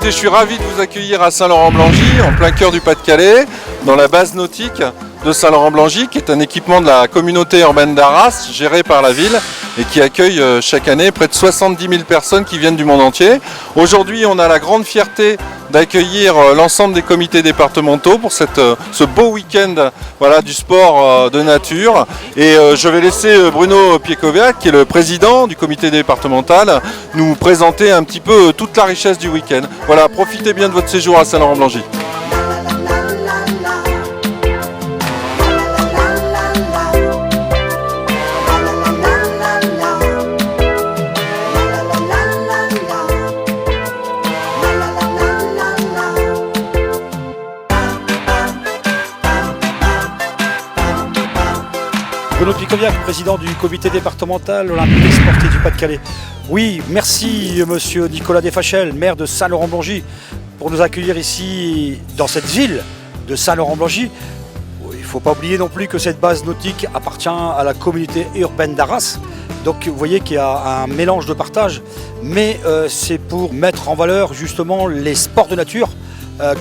écoutez, je suis ravi de vous accueillir à Saint-Laurent-Blangy, en plein cœur du Pas-de-Calais, dans la base nautique de Saint-Laurent-Blangy, qui est un équipement de la communauté urbaine d'Arras, géré par la ville, et qui accueille chaque année près de 70 000 personnes qui viennent du monde entier. Aujourd'hui, on a la grande fierté d'accueillir l'ensemble des comités départementaux pour ce beau week-end du sport de nature. Et je vais laisser Bruno Piekoviak, qui est le président du comité départemental, nous présenter un petit peu toute la richesse du week-end. Voilà, profitez bien de votre séjour à Saint-Laurent-Blangy. Bruno Piekoviak, président du comité départemental olympique et sportif du Pas-de-Calais. Oui, merci monsieur Nicolas Desfachel, maire de Saint-Laurent-Blangy, pour nous accueillir ici dans cette ville de Saint-Laurent-Blangy. Il ne faut pas oublier non plus que cette base nautique appartient à la communauté urbaine d'Arras. Donc vous voyez qu'il y a un mélange de partage, mais c'est pour mettre en valeur justement les sports de nature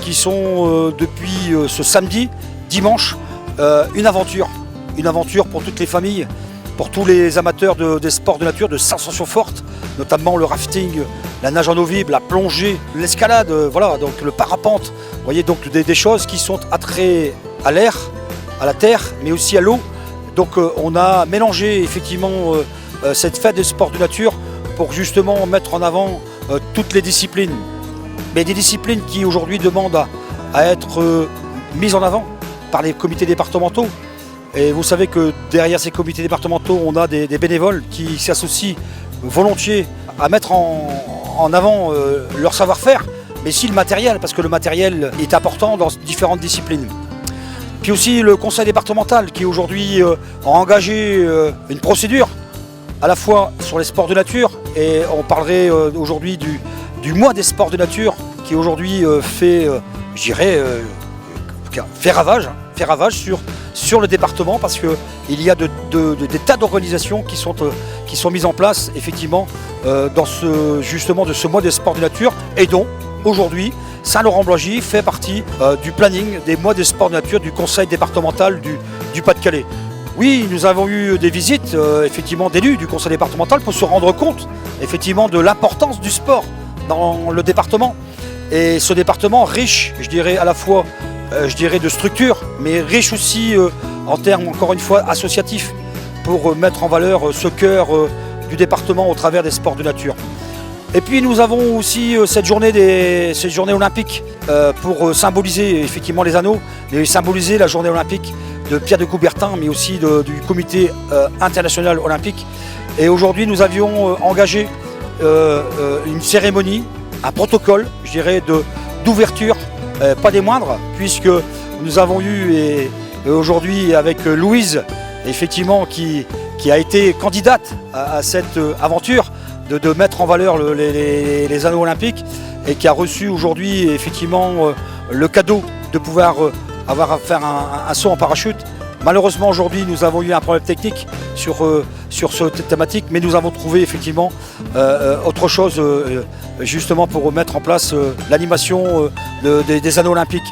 qui sont depuis ce samedi, dimanche, une aventure. Une aventure pour toutes les familles, pour tous les amateurs des sports de nature, de sensations fortes, notamment le rafting, la nage en eau vive, la plongée, l'escalade, voilà, donc le parapente. Vous voyez donc des choses qui sont attrées à l'air, à la terre, mais aussi à l'eau. Donc on a mélangé effectivement cette fête des sports de nature pour justement mettre en avant toutes les disciplines. Mais des disciplines qui aujourd'hui demandent à être mises en avant par les comités départementaux. Et vous savez que derrière ces comités départementaux, on a des bénévoles qui s'associent volontiers à mettre en avant leur savoir-faire, mais aussi le matériel, parce que le matériel est important dans différentes disciplines. Puis aussi le conseil départemental qui aujourd'hui a engagé une procédure à la fois sur les sports de nature, et on parlerait aujourd'hui du mois des sports de nature qui aujourd'hui fait ravage sur le département, parce qu'il y a des tas d'organisations qui sont mises en place effectivement dans de ce mois des sports de nature, et dont aujourd'hui Saint-Laurent-Blangy fait partie du planning des mois des sports de nature du conseil départemental du Pas-de-Calais. Oui, nous avons eu des visites effectivement d'élus du conseil départemental pour se rendre compte effectivement de l'importance du sport dans le département, et ce département riche, je dirais, à la fois de structure, mais riche aussi en termes, encore une fois, associatifs, pour mettre en valeur ce cœur du département au travers des sports de nature. Et puis nous avons aussi cette journée olympique pour symboliser effectivement les anneaux, et symboliser la journée olympique de Pierre de Coubertin, mais aussi du comité international olympique. Et aujourd'hui nous avions engagé une cérémonie, un protocole, je dirais, d'ouverture, pas des moindres, puisque nous avons eu aujourd'hui avec Louise, effectivement, qui a été candidate à cette aventure de mettre en valeur les anneaux olympiques, et qui a reçu aujourd'hui effectivement le cadeau de pouvoir avoir à faire un saut en parachute. Malheureusement aujourd'hui nous avons eu un problème technique sur cette thématique, mais nous avons trouvé effectivement autre chose justement pour mettre en place l'animation des anneaux olympiques,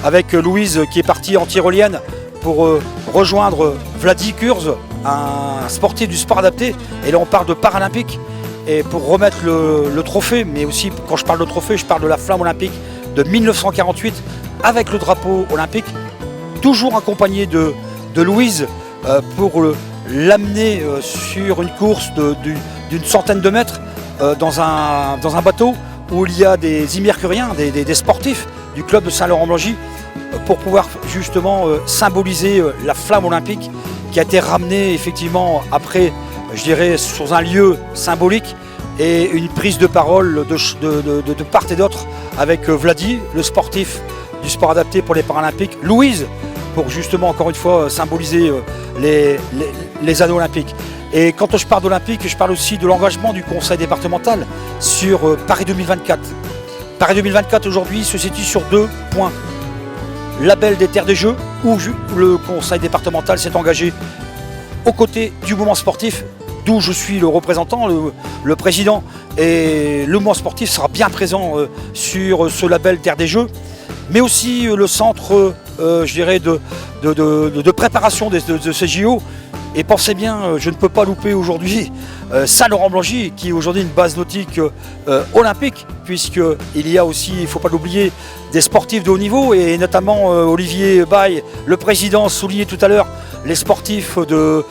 avec Louise qui est partie en tyrolienne pour rejoindre Vladi Kurz, un sportif du sport adapté, et là on parle de paralympique, et pour remettre le trophée, mais aussi quand je parle de trophée, je parle de la flamme olympique de 1948 avec le drapeau olympique, toujours accompagné de Louise pour l'amener sur une course d'une centaine de mètres dans un bateau où il y a des immercuriens, des sportifs du club de Saint-Laurent-Blangy, pour pouvoir justement symboliser la flamme olympique qui a été ramenée effectivement après, je dirais, sur un lieu symbolique, et une prise de parole de part et d'autre avec Vladi, le sportif du sport adapté pour les Paralympiques, Louise, pour justement encore une fois symboliser les anneaux olympiques. Et quand je parle d'olympique, je parle aussi de l'engagement du conseil départemental sur Paris 2024. Paris 2024 aujourd'hui se situe sur 2 points. Label des terres des Jeux, où le conseil départemental s'est engagé aux côtés du mouvement sportif, d'où je suis le représentant, le président, Et le mouvement sportif sera bien présent sur ce label Terre des Jeux, mais aussi le centre, je dirais, de préparation de ces JO. Et pensez bien, je ne peux pas louper aujourd'hui Saint-Laurent-Blangy, qui est aujourd'hui une base nautique olympique, puisqu'il y a aussi, il ne faut pas l'oublier, des sportifs de haut niveau, et notamment Olivier Baille, le président, soulignait tout à l'heure, les sportifs de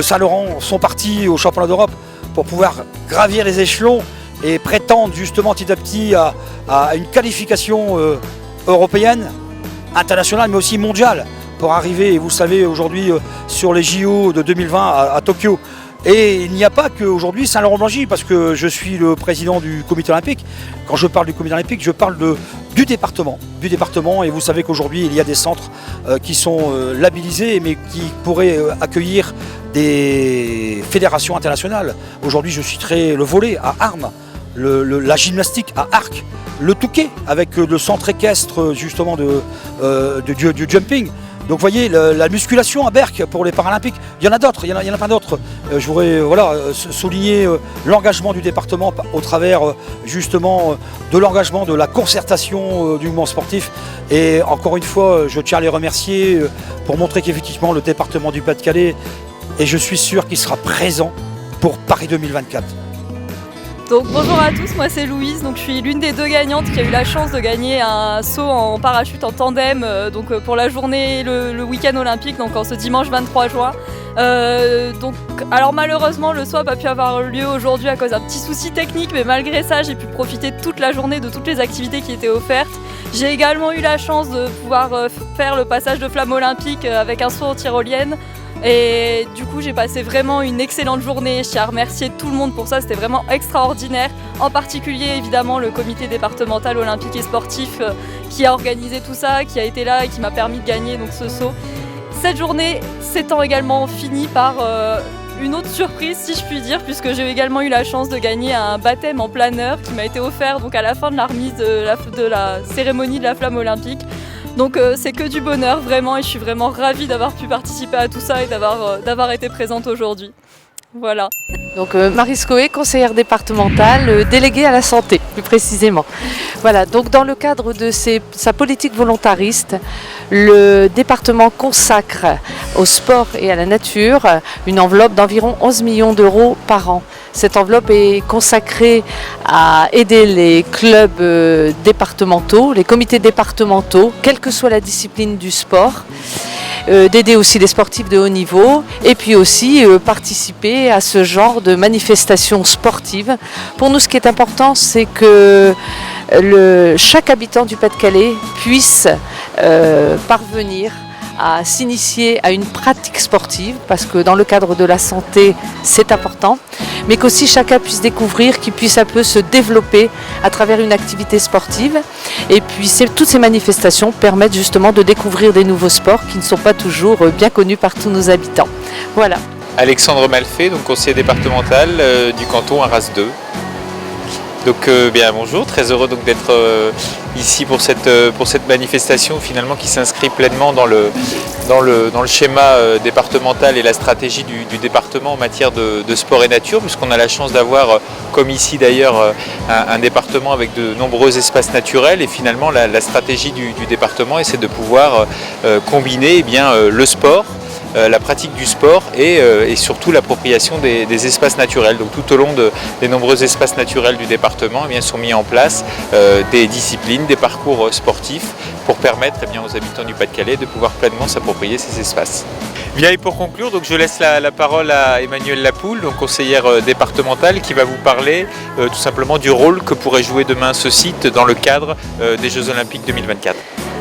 Saint-Laurent sont partis au championnat d'Europe pour pouvoir gravir les échelons et prétendre justement petit à petit à une qualification européenne, internationale, mais aussi mondiale, pour arriver, vous savez, aujourd'hui sur les JO de 2020 à Tokyo. Et il n'y a pas qu'aujourd'hui Saint-Laurent-Blangy, parce que je suis le président du comité olympique. Quand je parle du comité olympique, je parle du département. Et vous savez qu'aujourd'hui, il y a des centres qui sont labellisés, mais qui pourraient accueillir des fédérations internationales. Aujourd'hui, je citerai le volley à Armes, la gymnastique à Arc, le Touquet, avec le centre équestre justement du jumping. Donc vous voyez, la musculation à Berck pour les Paralympiques, il y en a d'autres, il y en a plein d'autres. Je voudrais souligner l'engagement du département au travers justement de l'engagement de la concertation du mouvement sportif. Et encore une fois, je tiens à les remercier pour montrer qu'effectivement le département du Pas-de-Calais, et je suis sûr qu'il sera présent pour Paris 2024. Donc bonjour à tous, moi c'est Louise, donc je suis l'une des deux gagnantes qui a eu la chance de gagner un saut en parachute en tandem pour la journée, le week-end olympique, donc en ce dimanche 23 juin. Alors malheureusement le saut n'a pas pu avoir lieu aujourd'hui à cause d'un petit souci technique, mais malgré ça j'ai pu profiter toute la journée de toutes les activités qui étaient offertes. J'ai également eu la chance de pouvoir faire le passage de flamme olympique avec un saut en tyrolienne. Et du coup j'ai passé vraiment une excellente journée, je tiens à remercier tout le monde pour ça, c'était vraiment extraordinaire, en particulier évidemment le comité départemental olympique et sportif qui a organisé tout ça, qui a été là et qui m'a permis de gagner donc, ce saut. Cette journée s'étant également finie par une autre surprise si je puis dire, puisque j'ai également eu la chance de gagner un baptême en planeur qui m'a été offert donc, à la fin de la remise de la cérémonie de la flamme olympique. Donc c'est que du bonheur vraiment, et je suis vraiment ravie d'avoir pu participer à tout ça et d'avoir été présente aujourd'hui. Voilà. Donc Marie Scoé, conseillère départementale, déléguée à la santé plus précisément. Voilà, donc dans le cadre de sa politique volontariste, le département consacre au sport et à la nature une enveloppe d'environ 11 millions d'euros par an. Cette enveloppe est consacrée à aider les clubs départementaux, les comités départementaux, quelle que soit la discipline du sport, d'aider aussi les sportifs de haut niveau et puis aussi participer à ce genre de manifestations sportives. Pour nous, ce qui est important, c'est que chaque habitant du Pas-de-Calais puisse parvenir à s'initier à une pratique sportive, parce que dans le cadre de la santé, c'est important, mais qu'aussi chacun puisse découvrir, qu'il puisse un peu se développer à travers une activité sportive. Et puis toutes ces manifestations permettent justement de découvrir des nouveaux sports qui ne sont pas toujours bien connus par tous nos habitants. Voilà. Alexandre Malfait, donc conseiller départemental du canton Arras 2. Donc bonjour, très heureux donc d'être ici pour cette manifestation finalement qui s'inscrit pleinement dans le schéma départemental et la stratégie du département en matière de sport et nature, puisqu'on a la chance d'avoir, comme ici d'ailleurs, un département avec de nombreux espaces naturels, et finalement la stratégie du département c'est de pouvoir combiner le sport, la pratique du sport et surtout l'appropriation des espaces naturels. Donc tout au long des nombreux espaces naturels du département sont mis en place des disciplines, des parcours sportifs pour permettre aux habitants du Pas-de-Calais de pouvoir pleinement s'approprier ces espaces. Bien, et pour conclure, donc, je laisse la parole à Emmanuelle Lapoule, donc conseillère départementale, qui va vous parler tout simplement du rôle que pourrait jouer demain ce site dans le cadre des Jeux Olympiques 2024.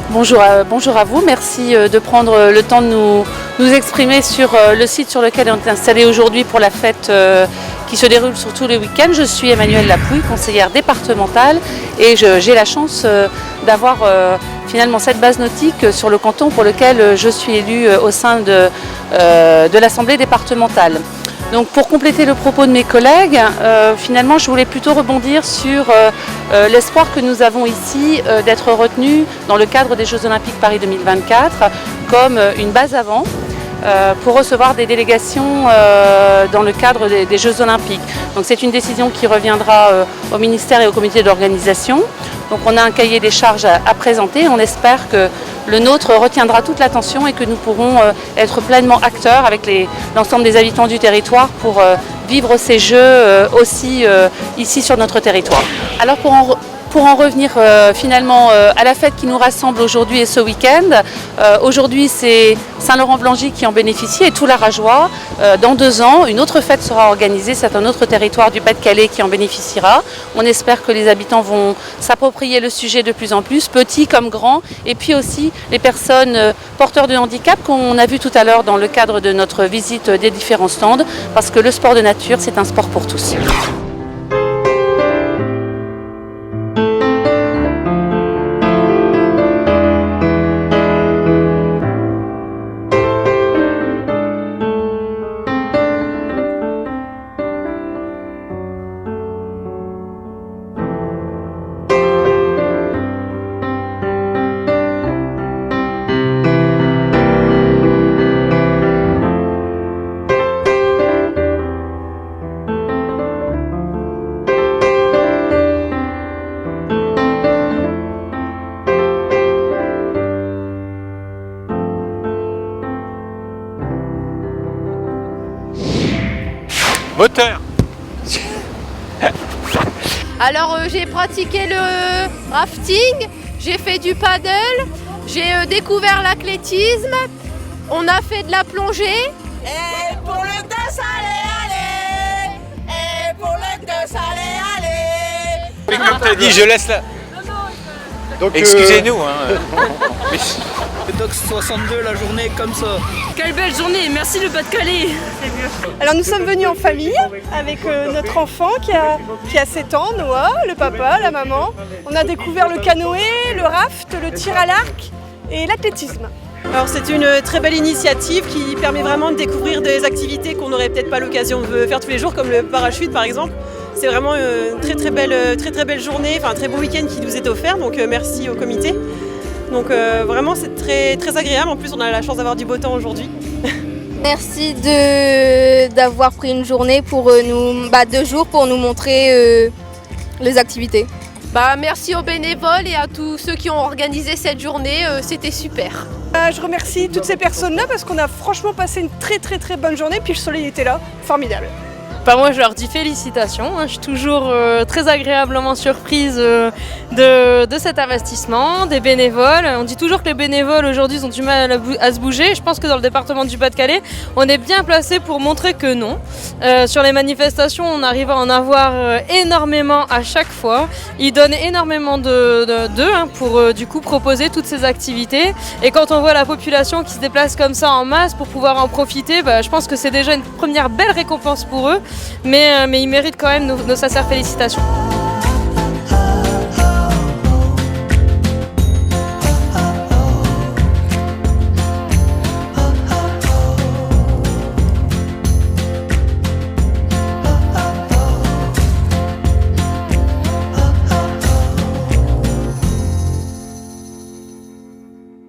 Bonjour à vous, merci de prendre le temps de nous exprimer sur le site sur lequel on est installé aujourd'hui pour la fête qui se déroule sur tous les week-ends. Je suis Emmanuelle Lapouille, conseillère départementale, et j'ai la chance d'avoir finalement cette base nautique sur le canton pour lequel je suis élue au sein de l'Assemblée départementale. Donc pour compléter le propos de mes collègues, finalement je voulais plutôt rebondir sur l'espoir que nous avons ici d'être retenus dans le cadre des Jeux Olympiques Paris 2024 comme une base avant pour recevoir des délégations dans le cadre des Jeux Olympiques. Donc c'est une décision qui reviendra au ministère et au comité d'organisation. Donc on a un cahier des charges à présenter. On espère que le nôtre retiendra toute l'attention et que nous pourrons être pleinement acteurs avec l'ensemble des habitants du territoire pour vivre ces Jeux aussi ici sur notre territoire. Alors pour en revenir finalement à la fête qui nous rassemble aujourd'hui et ce week-end, aujourd'hui c'est Saint-Laurent-Blangy qui en bénéficie et tout l'Arageois. Dans 2 ans, une autre fête sera organisée, c'est un autre territoire du Pas-de-Calais qui en bénéficiera. On espère que les habitants vont s'approprier le sujet de plus en plus, petits comme grands, et puis aussi les personnes porteurs de handicap qu'on a vu tout à l'heure dans le cadre de notre visite des différents stands, parce que le sport de nature, c'est un sport pour tous. Moteur. Alors j'ai pratiqué le rafting, j'ai fait du paddle, j'ai découvert l'athlétisme, on a fait de la plongée. Et pour le dos, allez, et pour le dos, allez. Mais comme tu as dit, je laisse la... Donc, Excusez-nous. Dox 62, la journée comme ça. Quelle belle journée, merci le Pas-de-Calais. Alors nous sommes venus en famille avec notre enfant qui a 7 ans, Noah, le papa, la maman. On a découvert le canoë, le raft, le tir à l'arc et l'athlétisme. Alors c'est une très belle initiative qui permet vraiment de découvrir des activités qu'on n'aurait peut-être pas l'occasion de faire tous les jours, comme le parachute par exemple. C'est vraiment une très belle journée, enfin un très beau week-end qui nous est offert, donc merci au comité. Donc vraiment c'est très agréable, en plus on a la chance d'avoir du beau temps aujourd'hui. Merci d'avoir pris une journée pour 2 jours pour nous montrer les activités. Merci aux bénévoles et à tous ceux qui ont organisé cette journée, c'était super. Je remercie toutes ces personnes-là parce qu'on a franchement passé une très bonne journée, puis le soleil était là, formidable. Moi je leur dis félicitations, je suis toujours très agréablement surprise de cet investissement, des bénévoles. On dit toujours que les bénévoles aujourd'hui ont du mal à se bouger. Je pense que dans le département du Pas-de-Calais, on est bien placé pour montrer que non. Sur les manifestations, on arrive à en avoir énormément à chaque fois. Ils donnent énormément d'eux pour du coup proposer toutes ces activités. Et quand on voit la population qui se déplace comme ça en masse pour pouvoir en profiter, je pense que c'est déjà une première belle récompense pour eux. Mais ils méritent quand même nos sincères félicitations.